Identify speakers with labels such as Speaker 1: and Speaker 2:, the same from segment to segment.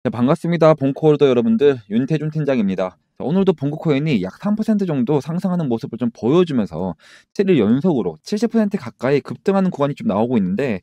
Speaker 1: 네, 반갑습니다. 본코홀더 여러분들, 윤태준 팀장입니다. 자, 오늘도 본코코인이 약 3% 정도 상승하는 모습을 좀 보여주면서 7일 연속으로 70% 가까이 급등하는 구간이 좀 나오고 있는데,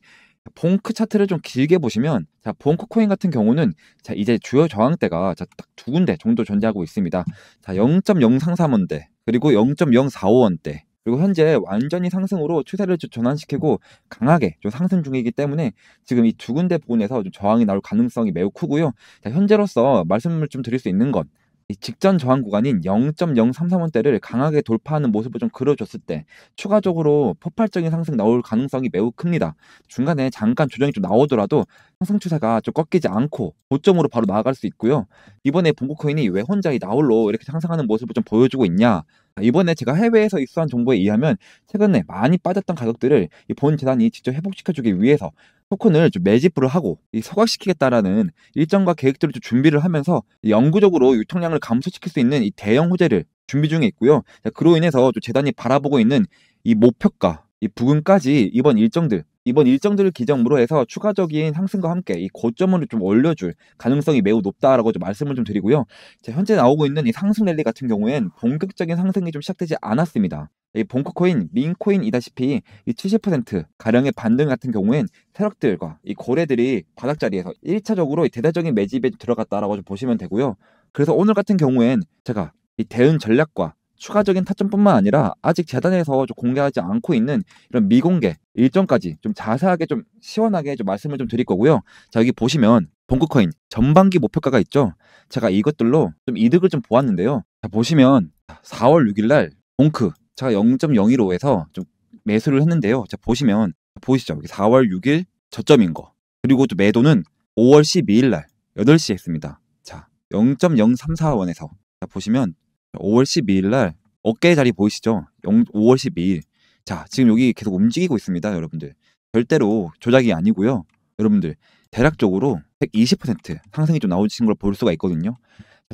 Speaker 1: 본크 차트를 좀 길게 보시면, 자, 본코코인 같은 경우는 자, 이제 주요 저항대가 자, 딱 두 군데 정도 존재하고 있습니다. 자, 0.033원대, 그리고 0.045원대. 그리고 현재 완전히 상승으로 추세를 좀 전환시키고 강하게 좀 상승 중이기 때문에 지금 이 두 군데 부분에서 좀 저항이 나올 가능성이 매우 크고요. 자, 현재로서 말씀을 좀 드릴 수 있는 건 이 직전 저항 구간인 0.033원대를 강하게 돌파하는 모습을 좀 그려줬을 때 추가적으로 폭발적인 상승 나올 가능성이 매우 큽니다. 중간에 잠깐 조정이 좀 나오더라도 상승 추세가 좀 꺾이지 않고 고점으로 바로 나아갈 수 있고요. 이번에 본코코인이 왜 혼자 이 나홀로 이렇게 상승하는 모습을 좀 보여주고 있냐? 이번에 제가 해외에서 입수한 정보에 의하면 최근에 많이 빠졌던 가격들을 이 본 재단이 직접 회복시켜주기 위해서 토큰을 좀 매집을 하고 이 소각시키겠다라는 일정과 계획들을 좀 준비를 하면서 영구적으로 유통량을 감소시킬 수 있는 이 대형 호재를 준비 중에 있고요. 자, 그로 인해서 좀 재단이 바라보고 있는 이 목표가, 이 부근까지 이번 일정들을 기점으로 해서 추가적인 상승과 함께 이 고점을 좀 올려줄 가능성이 매우 높다라고 좀 말씀을 좀 드리고요. 자, 현재 나오고 있는 이 상승 랠리 같은 경우엔 본격적인 상승이 좀 시작되지 않았습니다. 이 본코코인, 민코인이다시피 이 70% 가량의 반등 같은 경우엔 세력들과 이 고래들이 바닥자리에서 1차적으로 대대적인 매집에 들어갔다라고 좀 보시면 되고요. 그래서 오늘 같은 경우엔 제가 이 대응 전략과 추가적인 타점뿐만 아니라 아직 재단에서 좀 공개하지 않고 있는 이런 미공개 일정까지 좀 자세하게 좀 시원하게 좀 말씀을 좀 드릴 거고요. 자, 여기 보시면 본코코인 전반기 목표가가 있죠. 제가 이것들로 좀 이득을 좀 보았는데요. 자, 보시면 4월 6일 날 본크 제가 0.015에서 좀 매수를 했는데요. 자, 보시면 보이시죠? 여기 4월 6일 저점인 거. 그리고 또 매도는 5월 12일 날 8시에 했습니다. 자, 0.034원에서 자, 보시면 5월 12일 날 어깨 자리 보이시죠? 5월 12일. 자, 지금 여기 계속 움직이고 있습니다, 여러분들. 절대로 조작이 아니고요. 여러분들, 대략적으로 120% 상승이 좀 나오신 걸 볼 수가 있거든요.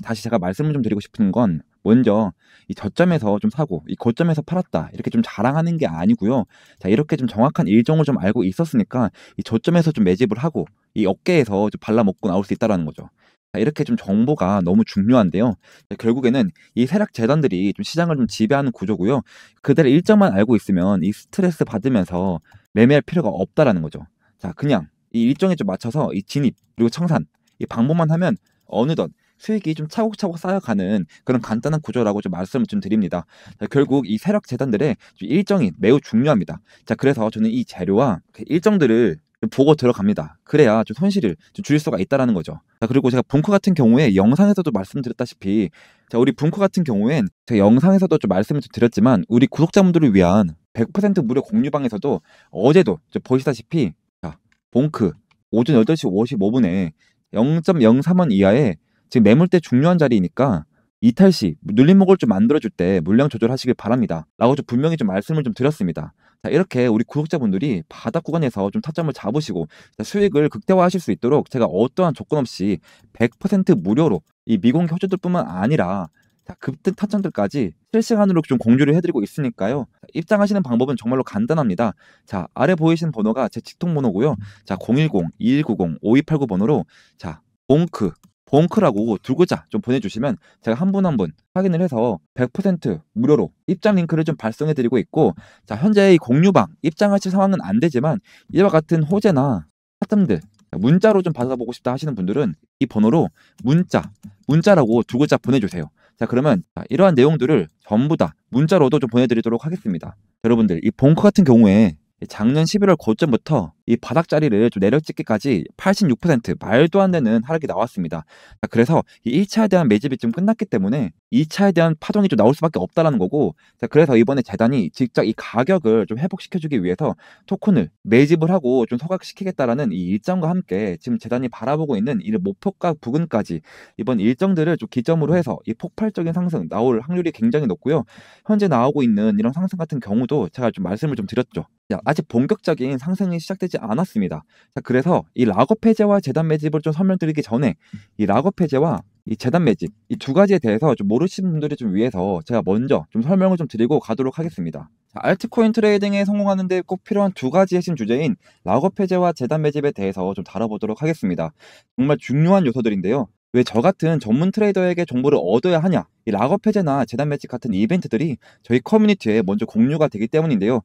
Speaker 1: 다시 제가 말씀을 좀 드리고 싶은 건 먼저 이 저점에서 좀 사고 이 고점에서 팔았다 이렇게 좀 자랑하는 게 아니고요. 자, 이렇게 좀 정확한 일정을 좀 알고 있었으니까 이 저점에서 좀 매집을 하고 이 어깨에서 좀 발라먹고 나올 수 있다라는 거죠. 자, 이렇게 좀 정보가 너무 중요한데요. 자, 결국에는 이 세력 재단들이 좀 시장을 좀 지배하는 구조고요. 그대로 일정만 알고 있으면 이 스트레스 받으면서 매매할 필요가 없다라는 거죠. 자, 그냥 이 일정에 좀 맞춰서 이 진입 그리고 청산 이 방법만 하면 어느덧 수익이 좀 차곡차곡 쌓여가는 그런 간단한 구조라고 좀 말씀을 좀 드립니다. 자, 결국 이 세력 재단들의 일정이 매우 중요합니다. 자, 그래서 저는 이 재료와 그 일정들을 좀 보고 들어갑니다. 그래야 좀 손실을 좀 줄일 수가 있다라는 거죠. 자, 그리고 제가 분코 같은 경우에 영상에서도 말씀드렸다시피 자, 우리 분코 같은 경우엔 제가 영상에서도 좀 말씀을 좀 드렸지만 우리 구독자분들을 위한 100% 무료 공유방에서도 어제도 좀 보시다시피 자, 본크 오전 8시 55분에 0.03원 이하의 지금 매물대 중요한 자리이니까 이탈 시 눌림목을 좀 만들어줄 때 물량 조절하시길 바랍니다. 라고 좀 분명히 좀 말씀을 좀 드렸습니다. 자, 이렇게 우리 구독자분들이 바닥 구간에서 좀 타점을 잡으시고 자, 수익을 극대화하실 수 있도록 제가 어떠한 조건 없이 100% 무료로 이 미공개 호재들뿐만 아니라 자, 급등 타점들까지 실시간으로 좀 공유를 해드리고 있으니까요. 자, 입장하시는 방법은 정말로 간단합니다. 자, 아래 보이시는 번호가 제 직통 번호고요. 자, 010-2190-5289 번호로 자, 봉크라고 두 글자 좀 보내주시면 제가 한 분 한 분 확인을 해서 100% 무료로 입장 링크를 좀 발송해드리고 있고 자, 현재 이 공유방 입장하실 상황은 안 되지만 이와 같은 호재나 타점들 문자로 좀 받아보고 싶다 하시는 분들은 이 번호로 문자라고 두 글자 보내주세요. 자, 그러면 이러한 내용들을 전부 다 문자로도 좀 보내드리도록 하겠습니다. 여러분들 이 봉크 같은 경우에 작년 11월 고점부터 이 바닥 자리를 좀 내려찍기까지 86% 말도 안 되는 하락이 나왔습니다. 자, 그래서 이 1차에 대한 매집이 좀 끝났기 때문에 2차에 대한 파동이 좀 나올 수밖에 없다라는 거고 자, 그래서 이번에 재단이 직접 이 가격을 좀 회복시켜주기 위해서 토큰을 매집을 하고 좀 소각시키겠다라는 이 일정과 함께 지금 재단이 바라보고 있는 이 목표가 부근까지 이번 일정들을 좀 기점으로 해서 이 폭발적인 상승 나올 확률이 굉장히 높고요. 현재 나오고 있는 이런 상승 같은 경우도 제가 좀 말씀을 좀 드렸죠. 자, 아직 본격적인 상승이 시작되지 않았습니다. 자, 그래서 이 락업 해제와 재단 매집을 좀 설명드리기 전에 이 락업 해제와 이 재단 매집 이 두 가지에 대해서 좀 모르시는 분들을 좀 위해서 제가 먼저 좀 설명을 좀 드리고 가도록 하겠습니다. 자, 알트코인 트레이딩에 성공하는 데 꼭 필요한 두 가지 핵심 주제인 락업 해제와 재단 매집에 대해서 좀 다뤄보도록 하겠습니다. 정말 중요한 요소들인데요. 왜 저 같은 전문 트레이더에게 정보를 얻어야 하냐? 이 락업 해제나 재단 매집 같은 이벤트들이 저희 커뮤니티에 먼저 공유가 되기 때문인데요.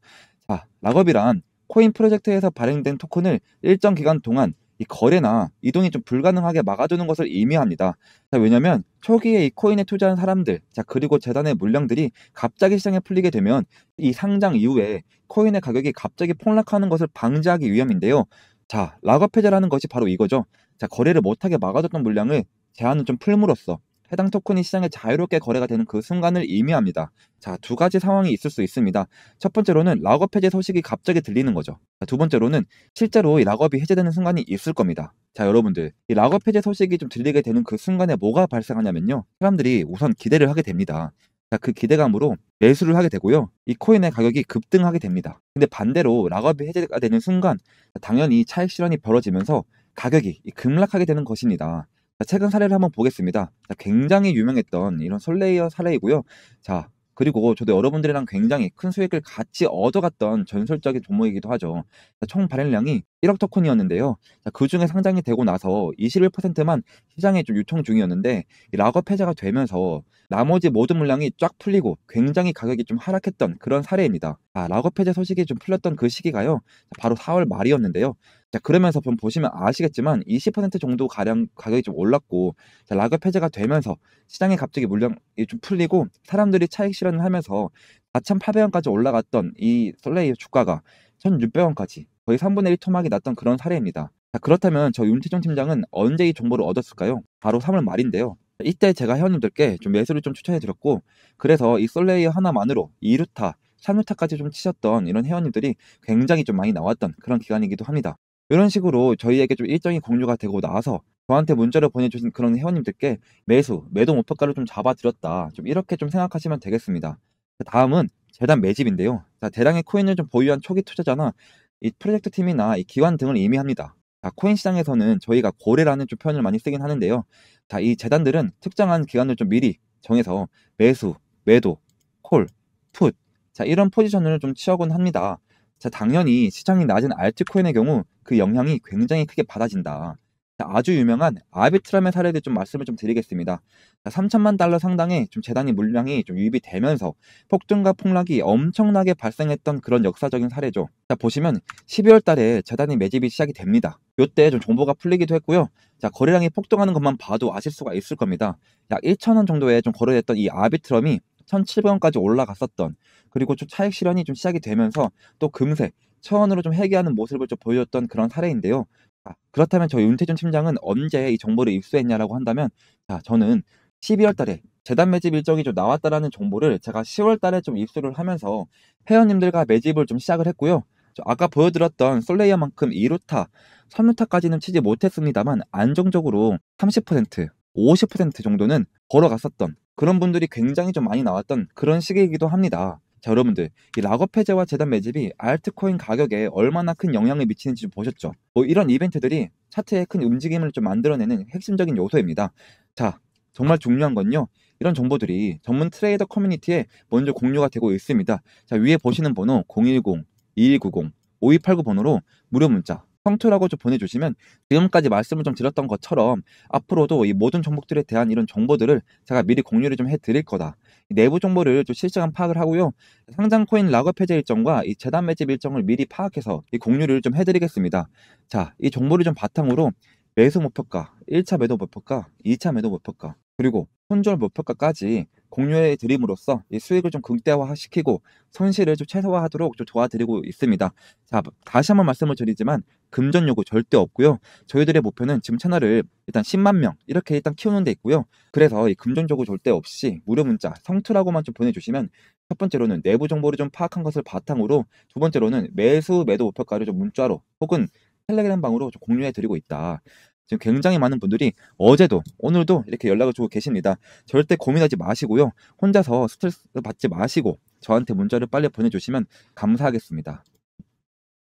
Speaker 1: 자, 락업이란 코인 프로젝트에서 발행된 토큰을 일정 기간 동안 이 거래나 이동이 좀 불가능하게 막아두는 것을 의미합니다. 자, 왜냐면 초기에 이 코인에 투자한 사람들, 자, 그리고 재단의 물량들이 갑자기 시장에 풀리게 되면 이 상장 이후에 코인의 가격이 갑자기 폭락하는 것을 방지하기 위함인데요. 자, 락업 해제라는 것이 바로 이거죠. 자, 거래를 못하게 막아뒀던 물량을 제한을 좀 풀므로써 해당 토큰이 시장에 자유롭게 거래가 되는 그 순간을 의미합니다. 자, 두 가지 상황이 있을 수 있습니다. 첫 번째로는 락업 해제 소식이 갑자기 들리는 거죠. 자, 두 번째로는 실제로 이 락업이 해제되는 순간이 있을 겁니다. 자, 여러분들, 이 락업 해제 소식이 좀 들리게 되는 그 순간에 뭐가 발생하냐면요. 사람들이 우선 기대를 하게 됩니다. 자, 그 기대감으로 매수를 하게 되고요. 이 코인의 가격이 급등하게 됩니다. 근데 반대로 락업이 해제가 되는 순간 당연히 차익 실현이 벌어지면서 가격이 급락하게 되는 것입니다. 자, 최근 사례를 한번 보겠습니다. 자, 굉장히 유명했던 이런 솔레이어 사례이고요. 자, 그리고 저도 여러분들이랑 굉장히 큰 수익을 같이 얻어갔던 전설적인 종목이기도 하죠. 자, 총 발행량이 1억 토큰이었는데요. 자, 그중에 상장이 되고 나서 21%만 시장에 좀 유통 중이었는데 이 락업 해제가 되면서 나머지 모든 물량이 쫙 풀리고 굉장히 가격이 좀 하락했던 그런 사례입니다. 아, 락업 해제 소식이 좀 풀렸던 그 시기가요. 바로 4월 말이었는데요. 자, 그러면서 좀 보시면 아시겠지만 20% 정도 가량 가격이 좀 올랐고, 자, 락업 해제가 되면서 시장에 갑자기 물량이 좀 풀리고 사람들이 차익 실현을 하면서 4,800원까지 올라갔던 이 솔레이어 주가가 1,600원까지 거의 3분의 1 토막이 났던 그런 사례입니다. 자, 그렇다면 저 윤태종 팀장은 언제 이 정보를 얻었을까요? 바로 3월 말인데요. 이때 제가 회원님들께 좀 매수를 좀 추천해 드렸고, 그래서 이 솔레이어 하나만으로 2루타, 3루타까지 좀 치셨던 이런 회원님들이 굉장히 좀 많이 나왔던 그런 기간이기도 합니다. 이런 식으로 저희에게 좀 일정이 공유가 되고 나서 저한테 문자를 보내주신 그런 회원님들께 매도 목표가를 좀 잡아드렸다. 좀 이렇게 좀 생각하시면 되겠습니다. 다음은 재단 매집인데요. 자, 대량의 코인을 좀 보유한 초기 투자자나 이 프로젝트 팀이나 이 기관 등을 의미합니다. 자, 코인 시장에서는 저희가 고래라는 좀 표현을 많이 쓰긴 하는데요. 자, 이 재단들은 특정한 기간을 좀 미리 정해서 매수, 매도, 콜, 풋, 자, 이런 포지션을 좀 취하곤 합니다. 자, 당연히 시장이 낮은 알트코인의 경우 그 영향이 굉장히 크게 받아진다. 자, 아주 유명한 아비트람의 사례를 좀 말씀을 좀 드리겠습니다. 자, 3천만 달러 상당의 좀 재단이 물량이 좀 유입이 되면서 폭등과 폭락이 엄청나게 발생했던 그런 역사적인 사례죠. 자, 보시면 12월 달에 재단이 매집이 시작이 됩니다. 이때 좀 정보가 풀리기도 했고요. 자, 거래량이 폭등하는 것만 봐도 아실 수가 있을 겁니다. 약 1,000원 정도에 좀 거래됐던 이 아비트럼이 1,700원까지 올라갔었던, 그리고 좀 차익 실현이 좀 시작이 되면서 또 금세 1,000원으로 좀 회귀하는 모습을 좀 보여줬던 그런 사례인데요. 아, 그렇다면 저희 윤태준 팀장은 언제 이 정보를 입수했냐라고 한다면, 자, 저는 12월 달에 재단 매집 일정이 좀 나왔다라는 정보를 제가 10월 달에 좀 입수를 하면서 회원님들과 매집을 좀 시작을 했고요. 저 아까 보여드렸던 솔레이어만큼 2루타, 3루타까지는 치지 못했습니다만 안정적으로 30%, 50% 정도는 걸어갔었던 그런 분들이 굉장히 좀 많이 나왔던 그런 시기이기도 합니다. 자, 여러분들, 이 락업 해제와 재단 매집이 알트코인 가격에 얼마나 큰 영향을 미치는지 좀 보셨죠? 뭐 이런 이벤트들이 차트에 큰 움직임을 좀 만들어내는 핵심적인 요소입니다. 자, 정말 중요한 건요. 이런 정보들이 전문 트레이더 커뮤니티에 먼저 공유가 되고 있습니다. 자, 위에 보시는 번호 010-2190-5289 번호로 무료 문자 성투라고 좀 보내주시면 지금까지 말씀을 좀 드렸던 것처럼 앞으로도 이 모든 종목들에 대한 이런 정보들을 제가 미리 공유를 좀 해드릴 거다. 내부 정보를 좀 실시간 파악을 하고요. 상장 코인 락업 해제 일정과 이 재단 매집 일정을 미리 파악해서 이 공유를 좀 해드리겠습니다. 자, 이 정보를 좀 바탕으로 매수 목표가, 1차 매도 목표가, 2차 매도 목표가, 그리고 손절 목표가까지 공유해 드림으로써 이 수익을 좀 극대화시키고 손실을 좀 최소화하도록 좀 도와드리고 있습니다. 자, 다시 한번 말씀을 드리지만 금전 요구 절대 없고요. 저희들의 목표는 지금 채널을 일단 10만 명 이렇게 일단 키우는 데 있고요. 그래서 이 금전 요구 절대 없이 무료 문자 성투라고만 좀 보내주시면 첫 번째로는 내부 정보를 좀 파악한 것을 바탕으로, 두 번째로는 매수 매도 목표가를 좀 문자로 혹은 텔레그램 방으로 좀 공유해 드리고 있다. 지금 굉장히 많은 분들이 어제도 오늘도 이렇게 연락을 주고 계십니다. 절대 고민하지 마시고요. 혼자서 스트레스 받지 마시고 저한테 문자를 빨리 보내주시면 감사하겠습니다.